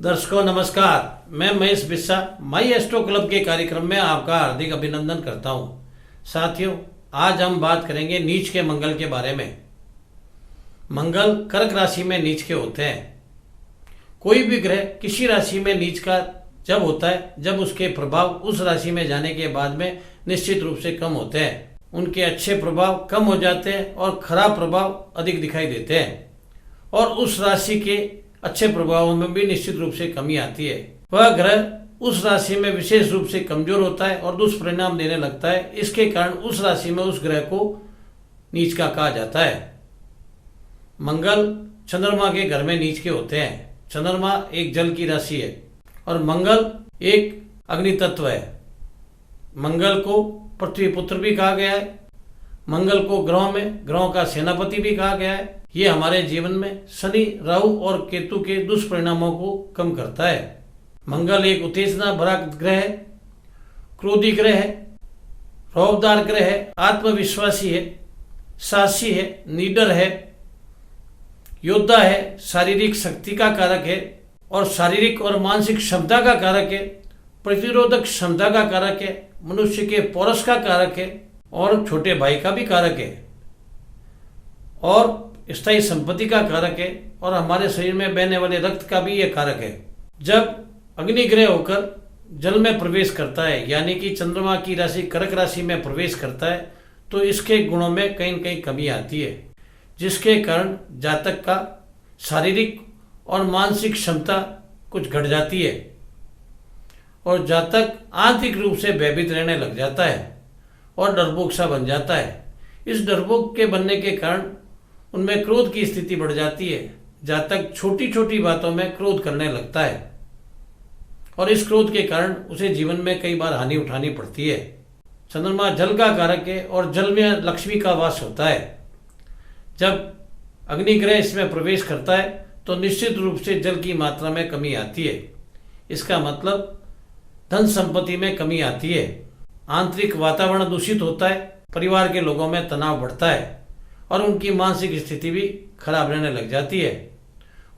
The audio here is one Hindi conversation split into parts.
दर्शकों नमस्कार, मैं महेश बिस्सा माई एस्ट्रो क्लब के कार्यक्रम में आपका हार्दिक अभिनंदन करता हूं। साथियों, आज हम बात करेंगे नीच के मंगल के बारे में। मंगल कर्क राशि में नीच के होते हैं। कोई भी ग्रह किसी राशि में नीच का जब होता है, जब उसके प्रभाव उस राशि में जाने के बाद में निश्चित रूप से कम होते हैं। उनके अच्छे प्रभाव कम हो जाते हैं और खराब प्रभाव अधिक दिखाई देते हैं, और उस राशि के अच्छे प्रभावों में भी निश्चित रूप से कमी आती है। वह ग्रह उस राशि में विशेष रूप से कमजोर होता है और दुष्परिणाम देने लगता है। इसके कारण उस राशि में उस ग्रह को नीच का कहा जाता है। मंगल चंद्रमा के घर में नीच के होते हैं। चंद्रमा एक जल की राशि है और मंगल एक अग्नि तत्व है। मंगल को पृथ्वी पुत्र भी कहा गया है। मंगल को ग्रहों का सेनापति भी कहा गया है। ये हमारे जीवन में शनि, राहु और केतु के दुष्परिणामों को कम करता है। मंगल एक उत्तेजना भरा ग्रह है, क्रोधी ग्रह है, रौबदार ग्रह है, आत्मविश्वासी है, साहसी है, निडर है, योद्धा है, शारीरिक शक्ति का कारक है और शारीरिक और मानसिक क्षमता का कारक है, प्रतिरोधक क्षमता का कारक है, मनुष्य के पौरुष का कारक है और छोटे भाई का भी कारक है और स्थायी संपत्ति का कारक है और हमारे शरीर में बहने वाले रक्त का भी यह कारक है। जब अग्नि ग्रह होकर जल में प्रवेश करता है, यानी कि चंद्रमा की राशि कर्क राशि में प्रवेश करता है, तो इसके गुणों में कहीं न कहीं कमी आती है, जिसके कारण जातक का शारीरिक और मानसिक क्षमता कुछ घट जाती है और जातक आंतरिक रूप से भयभीत रहने लग जाता है और डरपोक सा बन जाता है। इस डरपोक के बनने के कारण उनमें क्रोध की स्थिति बढ़ जाती है। जातक छोटी छोटी बातों में क्रोध करने लगता है और इस क्रोध के कारण उसे जीवन में कई बार हानि उठानी पड़ती है। चंद्रमा जल का कारक है और जल में लक्ष्मी का वास होता है। जब अग्नि ग्रह इसमें प्रवेश करता है तो निश्चित रूप से जल की मात्रा में कमी आती है। इसका मतलब धन संपत्ति में कमी आती है, आंतरिक वातावरण दूषित होता है, परिवार के लोगों में तनाव बढ़ता है और उनकी मानसिक स्थिति भी खराब रहने लग जाती है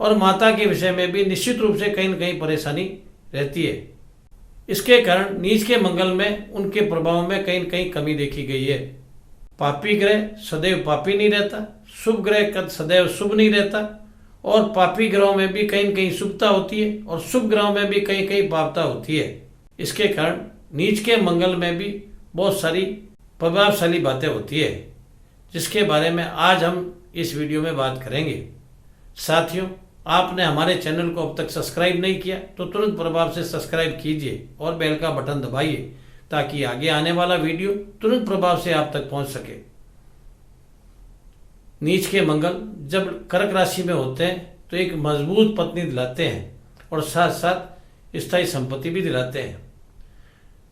और माता के विषय में भी निश्चित रूप से कहीं न कहीं परेशानी रहती है। इसके कारण नीच के मंगल में उनके प्रभाव में कहीं न कहीं कमी देखी गई है। पापी ग्रह सदैव पापी नहीं रहता, शुभ ग्रह सदैव शुभ नहीं रहता और पापी ग्रहों में भी कहीं न कहीं शुभता होती है और शुभ ग्रहों में भी कहीं कहीं पापता होती है। इसके कारण नीच के मंगल में भी बहुत सारी प्रभावशाली बातें होती है, जिसके बारे में आज हम इस वीडियो में बात करेंगे। साथियों, आपने हमारे चैनल को अब तक सब्सक्राइब नहीं किया तो तुरंत प्रभाव से सब्सक्राइब कीजिए और बेल का बटन दबाइए ताकि आगे आने वाला वीडियो तुरंत प्रभाव से आप तक पहुंच सके। नीच के मंगल जब कर्क राशि में होते हैं तो एक मजबूत पत्नी दिलाते हैं और साथ साथ स्थायी संपत्ति भी दिलाते हैं।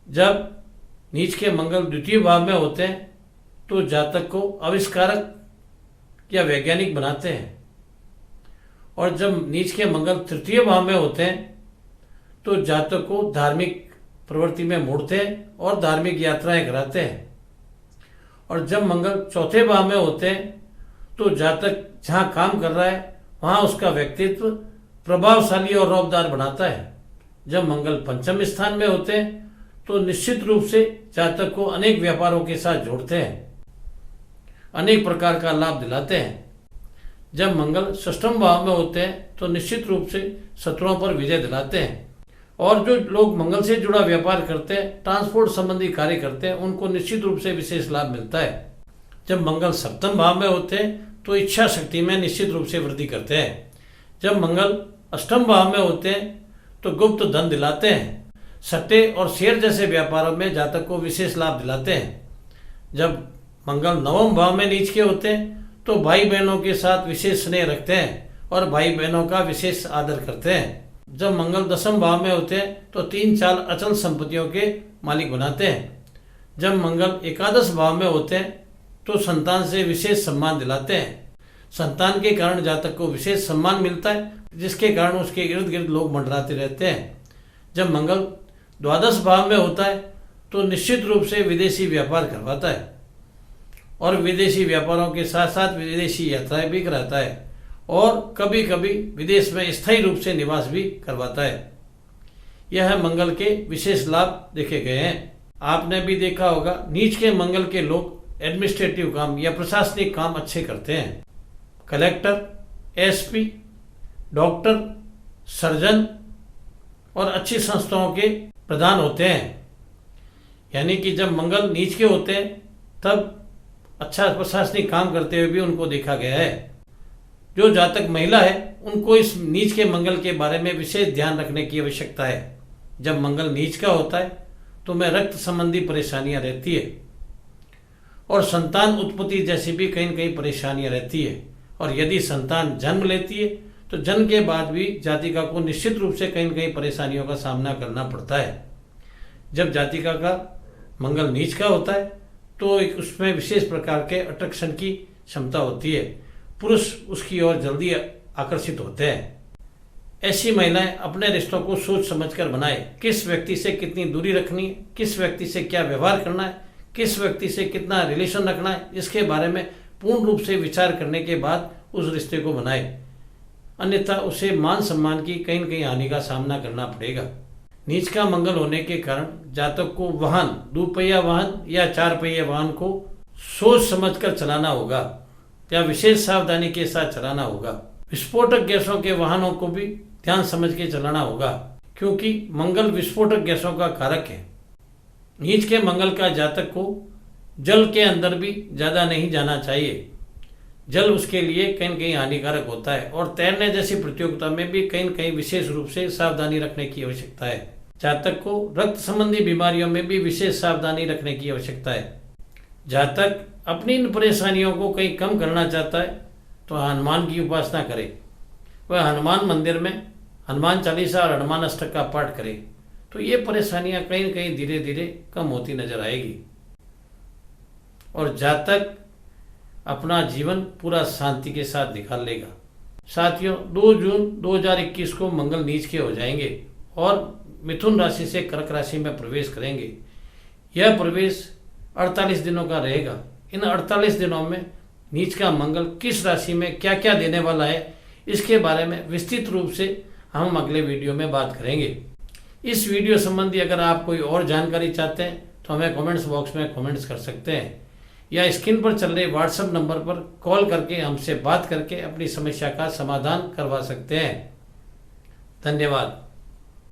जब नीच के मंगल द्वितीय भाव में होते हैं तो जातक को आविष्कारक या वैज्ञानिक बनाते हैं और जब नीच के मंगल तृतीय भाव में होते हैं तो जातक को धार्मिक प्रवृत्ति में मोड़ते हैं और धार्मिक यात्राएं कराते हैं और जब मंगल चौथे भाव में होते हैं तो जातक जहां काम कर रहा है वहां उसका व्यक्तित्व प्रभावशाली और रौबदार बनाता है। जब मंगल पंचम स्थान में होते हैं तो निश्चित रूप से जातक को अनेक व्यापारों के साथ जोड़ते हैं, अनेक प्रकार का लाभ दिलाते हैं। जब मंगल षष्ठम भाव में होते हैं तो निश्चित रूप से शत्रुओं पर विजय दिलाते हैं और जो लोग मंगल से जुड़ा व्यापार करते हैं, ट्रांसपोर्ट संबंधी कार्य करते हैं, उनको निश्चित रूप से विशेष लाभ मिलता है। जब मंगल सप्तम भाव में होते हैं तो इच्छा शक्ति में निश्चित रूप से वृद्धि करते हैं। जब मंगल अष्टम भाव में होते हैं तो गुप्त धन दिलाते हैं, सट्टे और शेयर जैसे व्यापारों में जातक को विशेष लाभ दिलाते हैं। जब मंगल नवम भाव में नीच के होते हैं तो भाई बहनों के साथ विशेष स्नेह रखते हैं और भाई बहनों का विशेष आदर करते हैं। जब मंगल दसम भाव में होते हैं तो 3-4 अचल संपत्तियों के मालिक बनाते हैं। जब मंगल एकादश भाव में होते हैं तो संतान से विशेष सम्मान दिलाते हैं। संतान के कारण जातक को विशेष सम्मान मिलता है, जिसके कारण उसके इर्द गिर्द लोग मंडराते रहते हैं। जब मंगल द्वादश भाव में होता है तो निश्चित रूप से विदेशी व्यापार करवाता है और विदेशी व्यापारों के साथ साथ विदेशी यात्राएं भी कराता है और कभी कभी विदेश में स्थायी रूप से निवास भी करवाता है। यह मंगल के विशेष लाभ देखे गए हैं। आपने भी देखा होगा, नीच के मंगल के लोग एडमिनिस्ट्रेटिव काम या प्रशासनिक काम अच्छे करते हैं। कलेक्टर, एसपी, डॉक्टर, सर्जन और अच्छी संस्थाओं के प्रधान होते हैं। यानी कि जब मंगल नीच के होते हैं तब अच्छा प्रशासनिक काम करते हुए भी उनको देखा गया है। जो जातक महिला है उनको इस नीच के मंगल के बारे में विशेष ध्यान रखने की आवश्यकता है। जब मंगल नीच का होता है तो में रक्त संबंधी परेशानियां रहती है और संतान उत्पत्ति जैसी भी कहीं न कहीं परेशानियां रहती है। और यदि संतान जन्म लेती है तो जन्म के बाद भी जातिका को निश्चित रूप से कहीं न कहीं परेशानियों का सामना करना पड़ता है। जब जातिका का मंगल नीच का होता है तो एक उसमें विशेष प्रकार के अट्रैक्शन की क्षमता होती है, पुरुष उसकी ओर जल्दी आकर्षित होते हैं। ऐसी महिलाएं अपने रिश्तों को सोच समझकर बनाए, किस व्यक्ति से कितनी दूरी रखनी है, किस व्यक्ति से क्या व्यवहार करना है, किस व्यक्ति से कितना रिलेशन रखना है, इसके बारे में पूर्ण रूप से विचार करने के बाद उस रिश्ते को बनाए, अन्यथा उसे मान सम्मान की कहीं न कहीं हानि का सामना करना पड़ेगा। नीच का मंगल होने के कारण जातक को वाहन, 2 पहिया वाहन या 4 पहिया वाहन को सोच समझकर चलाना होगा या विशेष सावधानी के साथ चलाना होगा। विस्फोटक गैसों के वाहनों को भी ध्यान समझ के चलाना होगा, क्योंकि मंगल विस्फोटक गैसों का कारक है। नीच के मंगल का जातक को जल के अंदर भी ज्यादा नहीं जाना चाहिए। जल उसके लिए कहीं न कहीं हानिकारक होता है और तैरने जैसी प्रतियोगिता में भी कहीं न कहीं विशेष रूप से सावधानी रखने की आवश्यकता है। जातक को रक्त संबंधी बीमारियों में भी विशेष सावधानी रखने की आवश्यकता है। जातक अपनी इन परेशानियों को कहीं कम करना चाहता है तो हनुमान की उपासना करे, वह हनुमान मंदिर में हनुमान चालीसा और हनुमान अष्टक का पाठ करे तो ये परेशानियां कहीं न कहीं धीरे धीरे कम होती नजर आएगी और जातक अपना जीवन पूरा शांति के साथ निकाल लेगा। साथियों, 2 जून 2021 को मंगल नीच के हो जाएंगे और मिथुन राशि से कर्क राशि में प्रवेश करेंगे। यह प्रवेश 48 दिनों का रहेगा। इन 48 दिनों में नीच का मंगल किस राशि में क्या क्या देने वाला है, इसके बारे में विस्तृत रूप से हम अगले वीडियो में बात करेंगे। इस वीडियो संबंधी अगर आप कोई और जानकारी चाहते हैं तो हमें कमेंट्स बॉक्स में कमेंट्स कर सकते हैं या स्क्रीन पर चल रहे व्हाट्सएप नंबर पर कॉल करके हमसे बात करके अपनी समस्या का समाधान करवा सकते हैं। धन्यवाद।